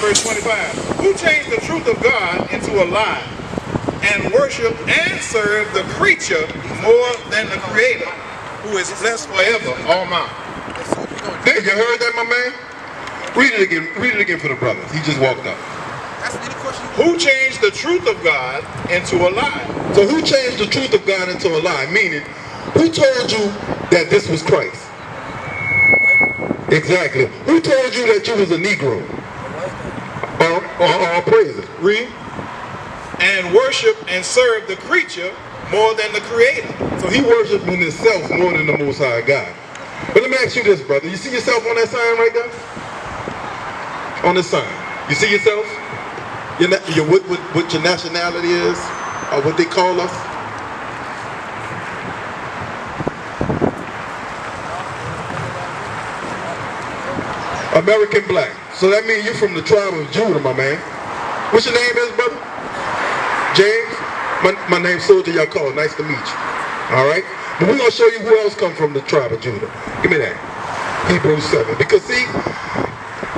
verse 25. Who changed the truth of God into a lie and worship and serve the creature more than the Creator, who is blessed forever, all mine. Hey, you heard that, my man? Read it again. Read it again for the brothers. He just walked up. Who changed the truth of God into a lie? So who changed the truth of God into a lie? Meaning, who told you that this was Christ? Exactly. Who told you that you was a Negro? Or praise it. Read. And worship and serve the creature more than the Creator. So he worshiped in himself more than the Most High God. But let me ask you this, brother. You see yourself on that sign right there? On the sign. You see yourself? What your nationality is? Or what they call us? American black. So that means you're from the tribe of Judah, my man. What's your name is, brother? James? My name's Soldier Yaakov. Nice to meet you. Alright? But we're going to show you who else come from the tribe of Judah. Give me that. Hebrews 7. Because see,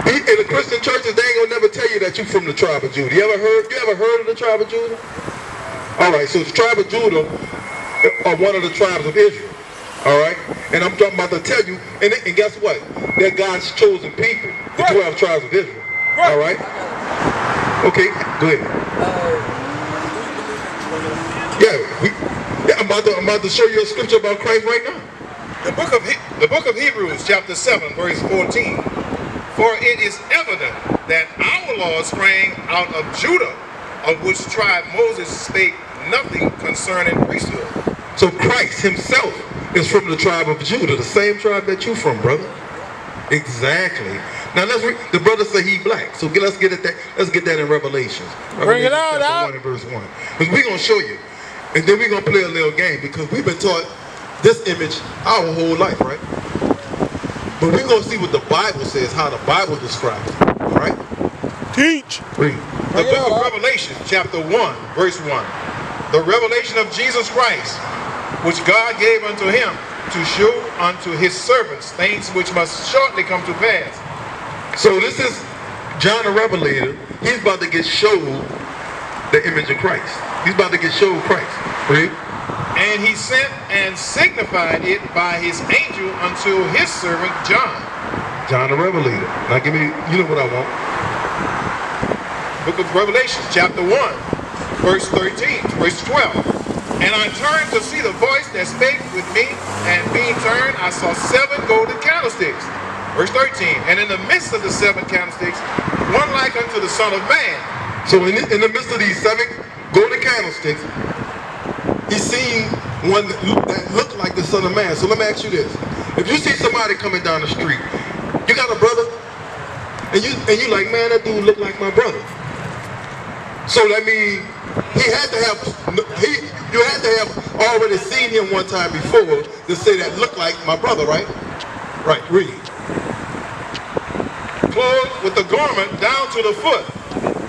in the Christian churches, they ain't going to never tell you that you're from the tribe of Judah. You ever heard of the tribe of Judah? Alright, so the tribe of Judah are one of the tribes of Israel. Alright? And I'm about to tell you, and guess what? They're God's chosen people. The 12 tribes of Israel. Alright? Okay, go ahead. I'm about to show you a scripture about Christ right now. The book of Hebrews, chapter 7, verse 14. For it is evident that our Lord sprang out of Judah, of which tribe Moses spake nothing concerning priesthood. So Christ himself is from the tribe of Judah, the same tribe that you from, brother. Exactly. Now let's read. The brother say he black. So let's get that in Revelations. Bring it out, chapter 1 and verse 1. Because we're gonna show you. And then we're gonna play a little game because we've been taught this image our whole life, right? But we're gonna see what the Bible says, how the Bible describes it. Alright? Teach. Read. The book of Revelation, chapter 1, verse 1. The revelation of Jesus Christ, which God gave unto him to show unto his servants things which must shortly come to pass. So this is John the Revelator. He's about to get showed the image of Christ. He's about to get showed Christ. Read. And he sent and signified it by his angel unto his servant John. John the Revelator. Now give me, you know what I want. Book of Revelation, chapter 1, verse 13, verse 12. And I turned to see the voice that spake with me, and being turned, I saw 7 golden candlesticks. Verse 13. And in the midst of the 7 candlesticks, one like unto the Son of Man. So in the midst of these 7 golden candlesticks, he seen one that looked like the Son of Man. So let me ask you this. If you see somebody coming down the street, you got a brother, and you like, man, that dude look like my brother. So that means you had to have already seen him one time before to say that looked like my brother, right? Right, read. Clothed with the garment down to the foot,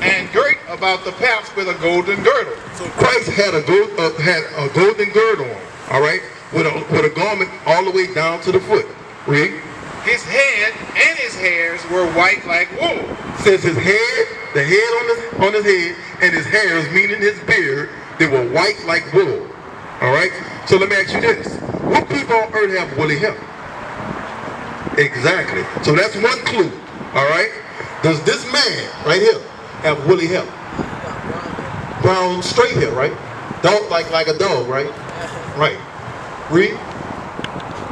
and girt about the paps with a golden girdle. So Christ had a golden girdle on, all right, with a garment all the way down to the foot. Read. His head and his hairs were white like wool. Says his head, the head on his head, and his hairs, meaning his beard, they were white like wool. All right. So let me ask you this: what people on earth have woolly hair? Exactly. So that's one clue. All right. Does this man right here have woolly hair? Brown straight hair, right? Dog like a dog, right? Right. Read.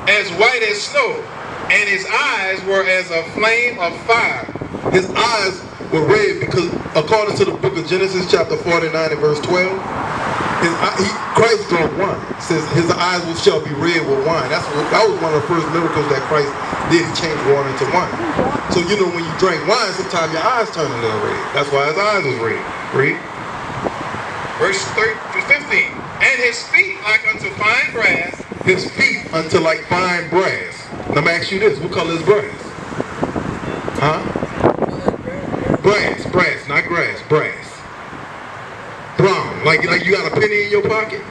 As white as snow, and his eyes were as a flame of fire. His eyes were red because, according to the book of Genesis, chapter 49 and verse 12, Christ drank wine. It says his eyes shall be red with wine. That was one of the first miracles that Christ did. He changed water into wine. So you know when you drink wine, sometimes your eyes turn a little red. That's why his eyes was red. Read. Verse 15. And his feet like unto fine brass. His feet unto like fine brass. Now let me ask you this: what color is brass? Huh? Brass, not grass, brass. Brown, like you got a penny in your pocket,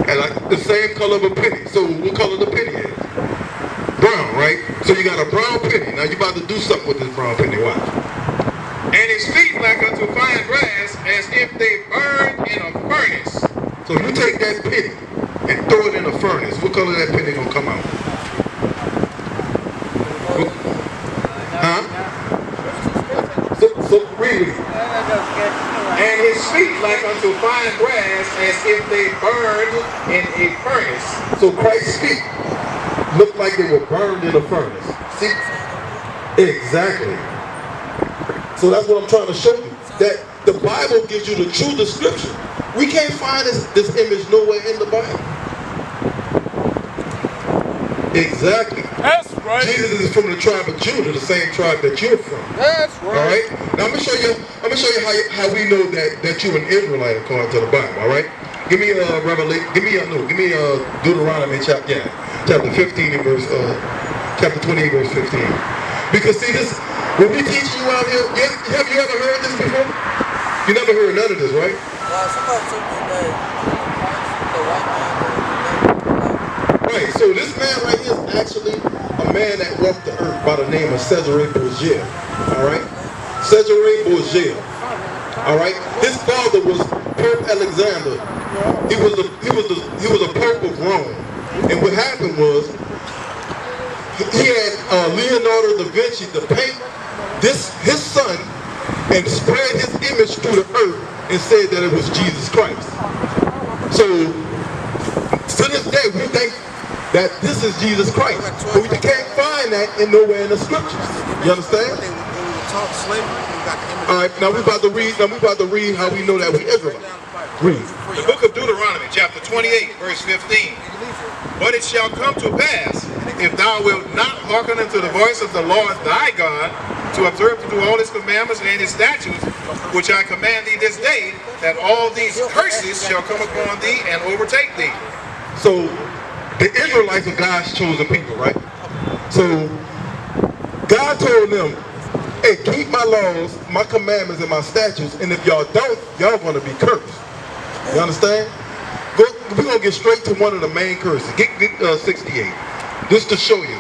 and like the same color of a penny. So what color the penny is? Brown, right? So you got a brown penny. Now you about to do something with this brown penny. Watch. and his feet like unto fine brass, as if they burned in a furnace. So if you take that penny and throw it in a furnace, what color that penny gonna come out? Huh? So read it. And his feet like unto fine brass, as if they burned in a furnace. So Christ's feet looked like they were burned in a furnace. See? Exactly. So that's what I'm trying to show you. That the Bible gives you the true description. We can't find this image nowhere in the Bible. Exactly. That's right. Jesus is from the tribe of Judah, the same tribe that you're from. That's All right. right. Now I'm gonna show you how we know that you're an Israelite according to the Bible. All right. Give me Revelation. Give me Deuteronomy chapter 15 and verse chapter 28 verse 15. Because see this, when we teach you out here, have you ever heard this before? You never heard none of this, right? Somebody told me that the white man. Right, so this man right here is actually a man that walked the earth by the name of Cesare Borgia. Alright? Cesare Borgia. Alright? His father was Pope Alexander. He was a Pope of Rome. And what happened was he had Leonardo da Vinci to paint his son and spread his image through the earth and said that it was Jesus Christ. So to this day we think that this is Jesus Christ. But we can't find that nowhere in the scriptures. You understand? Alright, now we about to read how we know that we Israelites. Read. The book of Deuteronomy, chapter 28, verse 15. But it shall come to pass, if thou wilt not hearken unto the voice of the Lord thy God, to observe to do all his commandments and his statutes, which I command thee this day, that all these curses shall come upon thee and overtake thee. So the Israelites are God's chosen people, right? So God told them, hey, keep my laws, my commandments, and my statutes, and if y'all don't, y'all gonna be cursed. You understand? We're gonna get straight to one of the main curses. Get 68. Just to show you.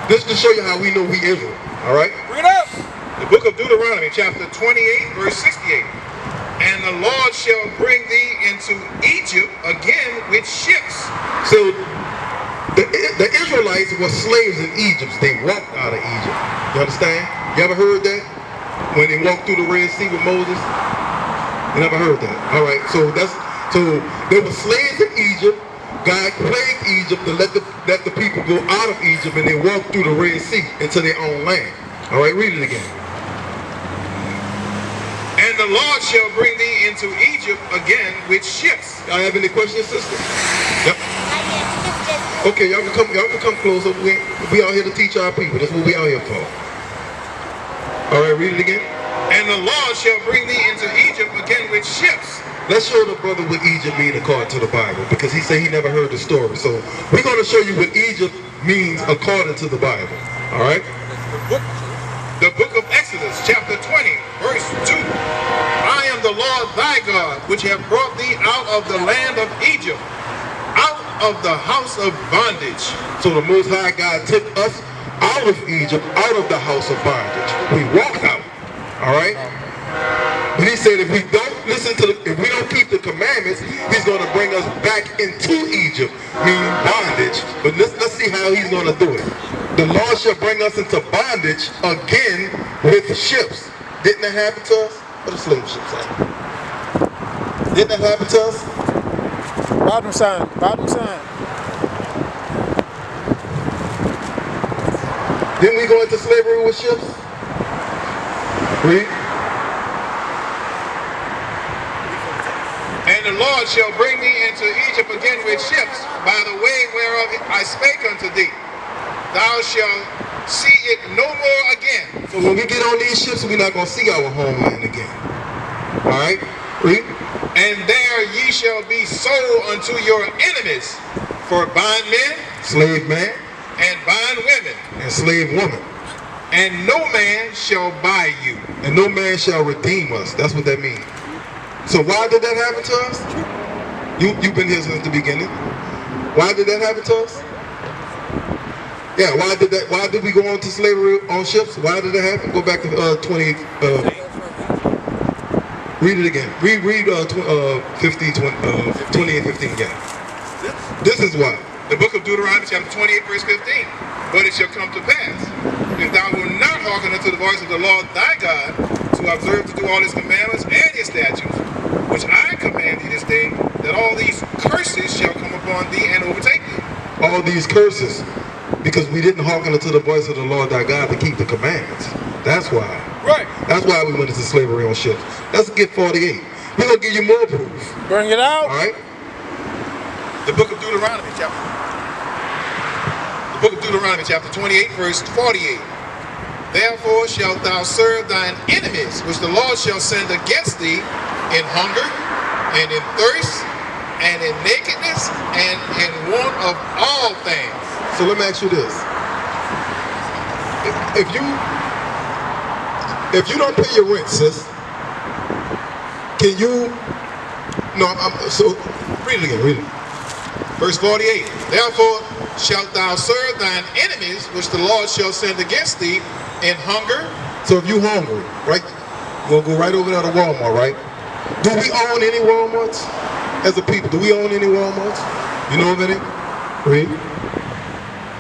Just to show you how we know we Israel. Alright? Read up. The book of Deuteronomy, chapter 28, verse 68. And the Lord shall bring thee into Egypt again with ships. So the Israelites were slaves in Egypt. They walked out of Egypt. You understand? You ever heard that? When they walked through the Red Sea with Moses? You never heard that? Alright, so they were slaves in Egypt. God plagued Egypt to let the people go out of Egypt, and they walked through the Red Sea into their own land. Alright, read it again. And the Lord shall bring thee into Egypt again with ships. Y'all have any questions, sister? Yep. Okay, y'all can come closer. We out here to teach our people. That's what we out here for. Alright, read it again. And the Lord shall bring thee into Egypt again with ships. Let's show the brother what Egypt means according to the Bible, because he said he never heard the story. So we're going to show you what Egypt means according to the Bible. Alright? The book of Exodus, chapter 20, verse 2. I am the Lord thy God, which have brought thee out of the land of Egypt, out of the house of bondage. So the Most High God took us out of Egypt, out of the house of bondage. We walked out. Alright? But he said if we don't if we don't keep the commandments, he's going to bring us back into Egypt, meaning bondage. But let's see how he's going to do it. The Lord shall bring us into bondage again with ships. Didn't that happen to us? What the slave ships at? Didn't that happen to us? Bottom sign. Bottom sign. Didn't we go into slavery with ships? Read. And the Lord shall bring thee into Egypt again with ships, by the way whereof I spake unto thee. Thou shalt see it no more again. So when we get on these ships, we're not going to see our homeland again. Alright? Read. And there ye shall be sold unto your enemies for bondmen, Slave man, and bondwomen, and slave woman. and no man shall buy you. And no man shall redeem us. That's what that means. So why did that happen to us? You've been here since the beginning. Why did that happen to us? Yeah, why did we go on to slavery on ships? Why did that happen? Go back to Read it again. Read 15, 20 and 15 again. This is why. The book of Deuteronomy chapter 28 verse 15. But it shall come to pass, if thou wilt not hearken unto the voice of the Lord thy God, to observe to do all his commandments and his statutes, which I command thee this day, that all these curses shall come upon thee and overtake thee. All these curses, because we didn't hearken unto the voice of the Lord thy God to keep the commandments. That's why. Right. That's why we went into slavery on ships. Let's get 48. We're going to give you more proof. Bring it out. All right? The book of Deuteronomy chapter 28 verse 48. Therefore shalt thou serve thine enemies, which the Lord shall send against thee, in hunger, and in thirst, and in nakedness, and in want of all things. So let me ask you this. If you don't pay your rent, sis, can you... No, so read it again, read it. Verse 48. Therefore shalt thou serve thine enemies, which the Lord shall send against thee, in hunger. So if you hungry, right? We'll go right over there to Walmart, right? Do we own any Walmarts? As a people, do we own any Walmarts? You know of any? Read.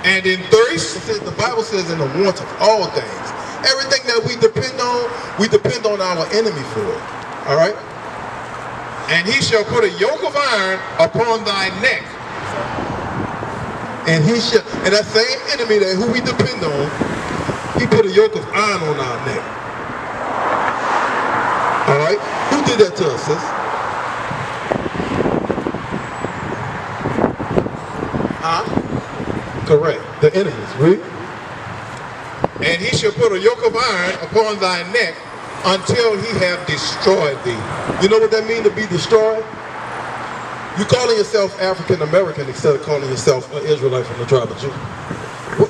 And in thirst. The Bible says in the want of all things. Everything that we depend on our enemy for it. All right? And he shall put a yoke of iron upon thy neck. And that same enemy that who we depend on, he put a yoke of iron on our neck. All right? Who did that to us, sis? Correct. The enemies, right? And he shall put a yoke of iron upon thy neck until he have destroyed thee. You know what that means, to be destroyed? You calling yourself African American instead of calling yourself an Israelite from the tribe of Judah.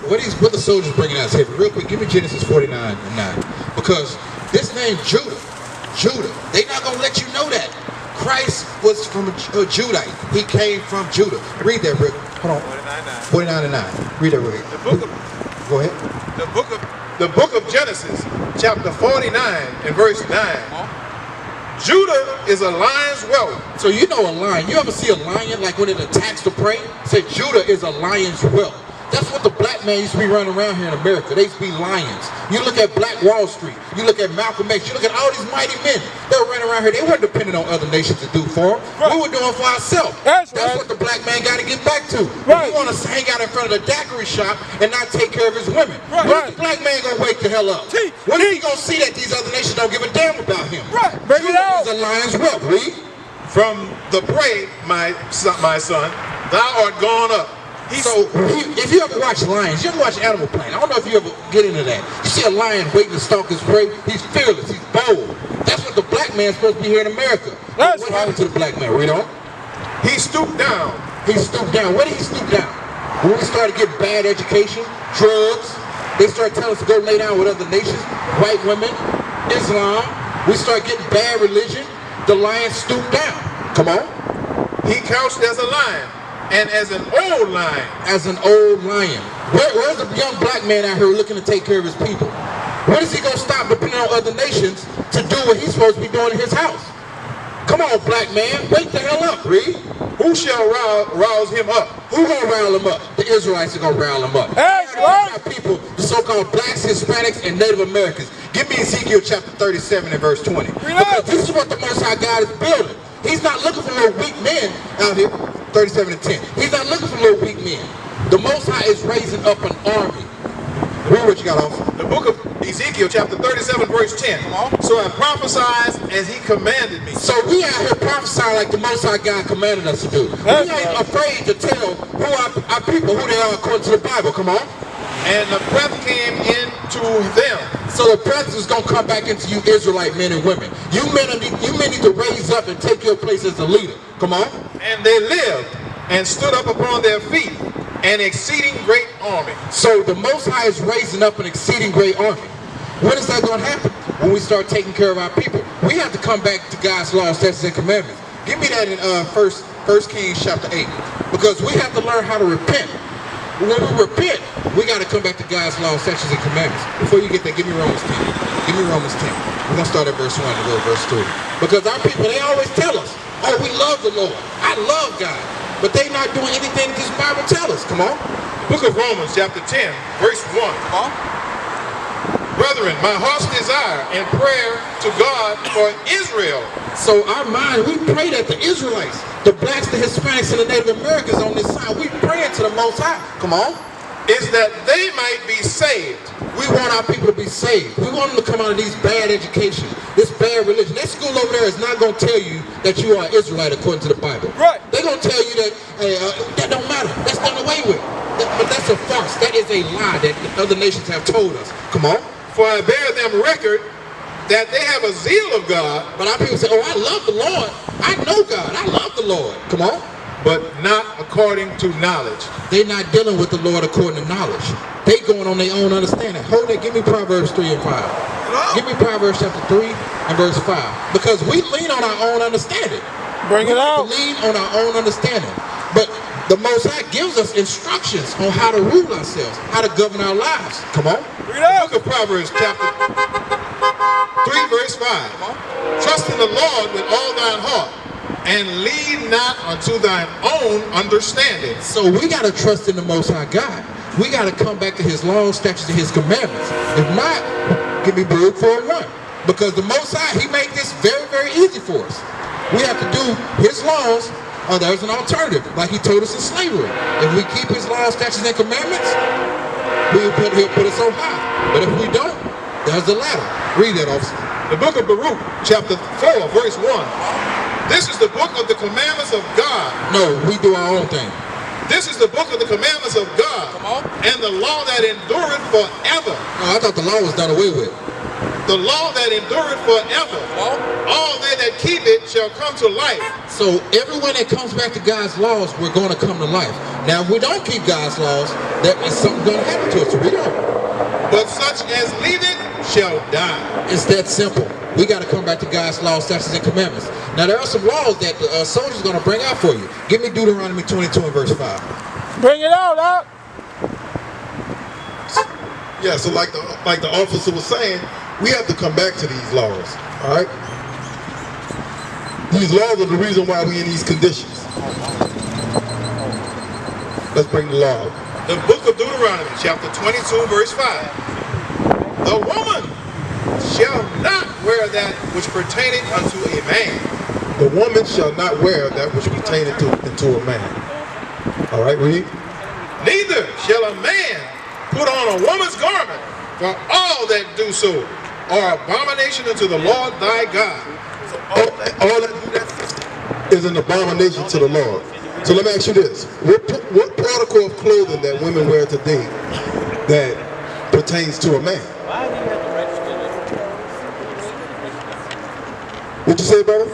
What the soldiers bringing out here? Real quick, give me Genesis 49:9, because this name Judah, they not gonna let you know that Christ was from Judite. He came from Judah. Read that, Rick. Hold on. 49:9. Read that, Rick. Go ahead. The book of Genesis, chapter 49 and verse 9. Judah is a lion's whelp. So you know a lion. You ever see a lion like when it attacks the prey? Say Judah is a lion's whelp. That's what the black man used to be running around here in America. They used to be lions. You look at Black Wall Street. You look at Malcolm X. You look at all these mighty men. They were running around here. They weren't depending on other nations to do for them. Right. We were doing for ourselves. That's what the black man got to get back to. Right. He want to hang out in front of the daiquiri shop and not take care of his women. Right. When is the black man going to wake the hell up? When is he going to see that these other nations don't give a damn about him? Right. Bring it out. Is a lion's whelp. Read. From the prey, my son, thou art gone up. So, if you ever watch lions, you ever watch Animal Planet, I don't know if you ever get into that. You see a lion waiting to stalk his prey, he's fearless, he's bold. That's what the black man's supposed to be here in America. What happened to the black man? Read on. He stooped down. He stooped down. Where did he stoop down? When we started getting bad education, drugs, they started telling us to go lay down with other nations, white women, Islam. We started getting bad religion. The lion stooped down. Come on. He couched as a lion. And as an old lion. As an old lion. Where's the young black man out here looking to take care of his people? When is he going to stop depending on other nations to do what he's supposed to be doing in his house? Come on, black man. Wake the hell up, Reed. Who shall rouse him up? Who going to rile him up? The Israelites are going to rile him up. That's right. People, the so-called blacks, Hispanics, and Native Americans. Give me Ezekiel chapter 37 and verse 20. Because this is what the Most High God is building. He's not looking for little weak men out here. 37 and 10. He's not looking for little weak men. The Most High is raising up an army. Read what you got off. The book of Ezekiel chapter 37 verse 10. So I prophesied as he commanded me. So we out here prophesying like the Most High God commanded us to do. We ain't afraid to tell who our people, who they are according to the Bible. Come on. And the breath came into them. So the breath is going to come back into you Israelite men and women. You men need to raise up and take your place as a leader. Come on. And they lived and stood up upon their feet, an exceeding great army. So the Most High is raising up an exceeding great army. When is that going to happen? When we start taking care of our people. We have to come back to God's laws, statutes, and commandments. Give me that in First Kings chapter 8. Because we have to learn how to repent. But when we repent, we got to come back to God's law, statutes, and commandments. Before you get there, give me Romans 10. Give me Romans 10. We're going to start at verse 1 and go to verse 3. Because our people, they always tell us, oh, we love the Lord. I love God. But they not doing anything that this Bible tells us. Come on. Book of Romans, chapter 10, verse 1. Come on. Brethren, my heart's desire and prayer to God for Israel. So our mind, we pray that the Israelites, the blacks, the Hispanics, and the Native Americans on this side, we praying to the Most High. Come on. Is that they might be saved. We want our people to be saved. We want them to come out of these bad education, this bad religion. That school over there is not going to tell you that you are an Israelite according to the Bible. Right. They're going to tell you that that don't matter. That's done away with. But that's a farce. That is a lie that other nations have told us. Come on. For I bear them record that they have a zeal of God, But our people say, oh, I love the Lord. I know God. I love the Lord. Come on. but not according to knowledge. They're not dealing with the Lord according to knowledge. They going on their own understanding. Hold it. Give me Proverbs 3 and 5. Give me Proverbs chapter 3 and verse 5. Because we lean on our own understanding. Bring it out. We lean on our own understanding. But the Most High gives us instructions on how to rule ourselves, how to govern our lives. Come on. Bring it out. Book of Proverbs chapter 3 verse 5. Trust in the Lord with all thine heart, and lean not unto thine own understanding. So we got to trust in the Most High God. We got to come back to His laws, statutes, and His commandments. If not, give me Baruch 4:1. Because the Most High, He made this very, very easy for us. We have to do His laws, or there's an alternative, like He told us in slavery. If we keep His laws, statutes, and commandments, He'll put us on high. But if we don't, there's the ladder. Read that, officer. The book of Baruch chapter 4 verse 1. This is the book of the commandments of God. No, we do our own thing. This is the book of the commandments of God, and the law that endureth forever. No, I thought the law was done away with. The law that endureth forever. All they that keep it shall come to life. So everyone that comes back to God's laws, we're going to come to life. Now, if we don't keep God's laws, that is something going to happen to us. Read on. But such as leave it shall die. It's that simple. We got to come back to God's laws, statutes, and commandments. Now, there are some laws that the soldier's going to bring out for you. Give me Deuteronomy 22 and verse 5. Bring it out, Doc. Yeah, so like the officer was saying, we have to come back to these laws, all right? These laws are the reason why we're in these conditions. Let's bring the law. The book of Deuteronomy, chapter 22, verse 5. The woman shall not wear that which pertaineth unto a man. The woman shall not wear that which pertaineth into a man. All right, read. Neither shall a man put on a woman's garment, for all that do so are abomination unto the Lord thy God. So all that do that is an abomination to the Lord. So let me ask you this. What protocol of clothing that women wear today that pertains to a man? Why do you have to register What'd you say, brother?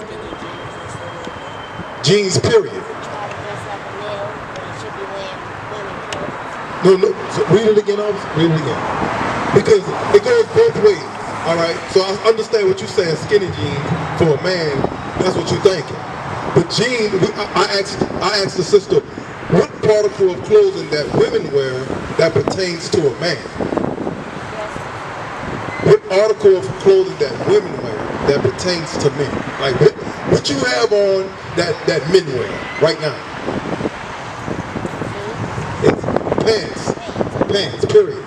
Jeans, period. No, so read it again, officer. Read it again. Because it goes both ways. All right. So I understand what you're saying. Skinny jeans for a man, that's what you're thinking. But jeans, I asked the sister, what protocol of clothing that women wear that pertains to a man? What article of clothing that women wear that pertains to men? Like what you have on that men wear right now? It's pants, period.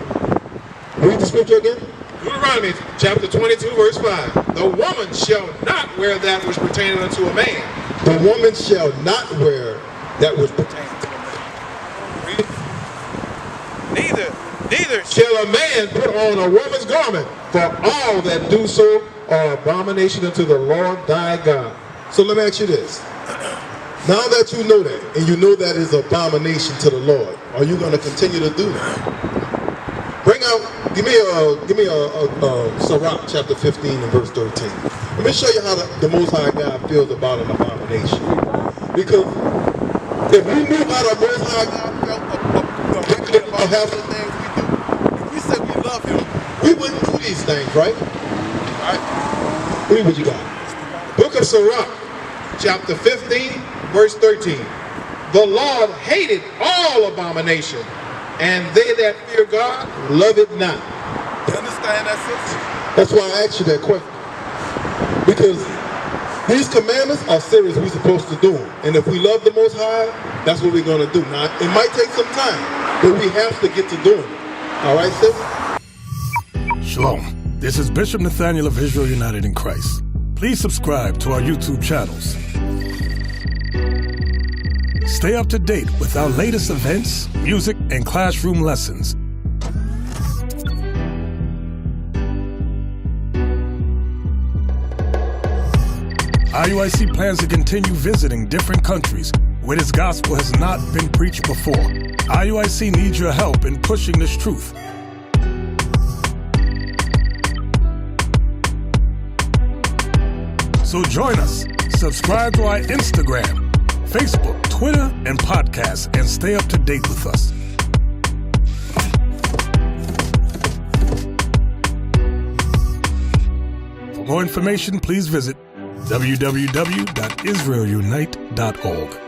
Read the scripture again. Deuteronomy chapter 22, verse 5. The woman shall not wear that which pertaineth unto a man. The woman shall not wear that which pertains to a man. Neither shall a man put on a woman's garment, for all that do so are abomination unto the Lord thy God. So let me ask you this. Now that you know that, and you know that is abomination to the Lord, are you going to continue to do that? Give me a Sirach chapter 15 and verse 13. Let me show you how the Most High God feels about an abomination. Because if we knew how the Most High God felt about half the things we do, if we said we love Him, we wouldn't do these things, right? Right? Read what you got. Book of Sirach, chapter 15, verse 13. The Lord hated all abomination, and they that fear God love it not. You understand that, sister? That's why I asked you that question. Because these commandments are serious. We're supposed to do them. And if we love the Most High, that's what we're going to do. Now, it might take some time, but we have to get to doing it. All right, sis? Shalom. This is Bishop Nathaniel of Israel United in Christ. Please subscribe to our YouTube channels. Stay up to date with our latest events, music, and classroom lessons. IUIC plans to continue visiting different countries where this gospel has not been preached before. IUIC needs your help in pushing this truth. So join us. Subscribe to our Instagram, Facebook, Twitter, and podcasts, and stay up to date with us. For more information, please visit www.israelunite.org.